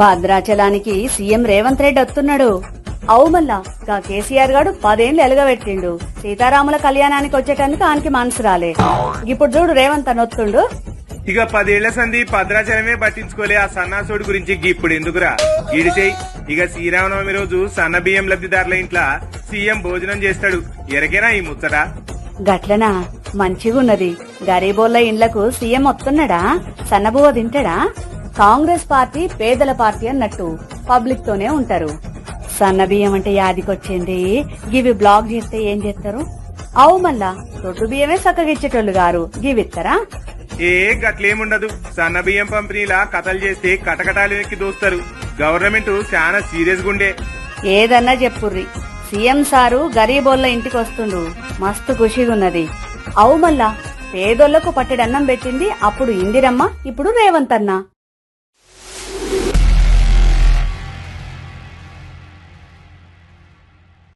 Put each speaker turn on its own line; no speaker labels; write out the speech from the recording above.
భద్రాచలానికి CM Revanth Reddy వస్తున్నాడు. అవు మళ్ళా గా కేసీఆర్ గాడు 10 ఏళ్లు ఎలుగబెట్టిండు. సీతారాముల కళ్యాణానికి వచ్చేటందుకు ఆయనకి మనసు రాలే. ఇప్పుడు చూడు రేవంత్ అని వస్తుండు.
ఇక 10 ఏళ్ల సంధి భద్రాచలమే పట్టించుకోలే ఆ సన్నాసుడు గురించి ఇప్పుడు ఎందుకురా ఈడిచేయి. ఇక శ్రీరామనవమి రోజు సన్న బియ్యం లబ్ధిదారుల ఇంట్లో సీఎం భోజనం చేస్తాడు. ఎరకేనా ఈ ముచ్చట?
గట్లనా? మంచిగున్నది. గరీబోళ్ల ఇండ్లకు సీఎం వస్తున్నాడా? సన్నబువ్వ తింటాడా? కాంగ్రెస్ పార్టీ పేదల పార్టీ అన్నట్టు పబ్లిక్ తోనే ఉంటారు. సన్న బియ్యం అంటే యాదికొచ్చింది. గివి బ్లాక్ చేస్తే ఏం చేస్తారు? అవు మళ్ళా దొడ్డు బియ్యమే సక్కగిచ్చేటోళ్ళు గారు గివిత్తరా?
ఏ గట్లేముండదు. సన్న బియ్యం పంపిణీలా కథలు చేస్తే కటకటాలు ఎక్కి దోస్తారు. గవర్నమెంట్ చాలా సీరియస్ గుండే.
ఏదన్నా చెప్పుర్రి, సీఎం సారు గరీబోళ్ల ఇంటికి వస్తుండు. మస్తు ఖుషిగున్నది. అవు మళ్ళా పేదోళ్లకు పట్టెడన్నం పెట్టింది అప్పుడు ఇందిరమ్మ, ఇప్పుడు రేవంత్ అన్న.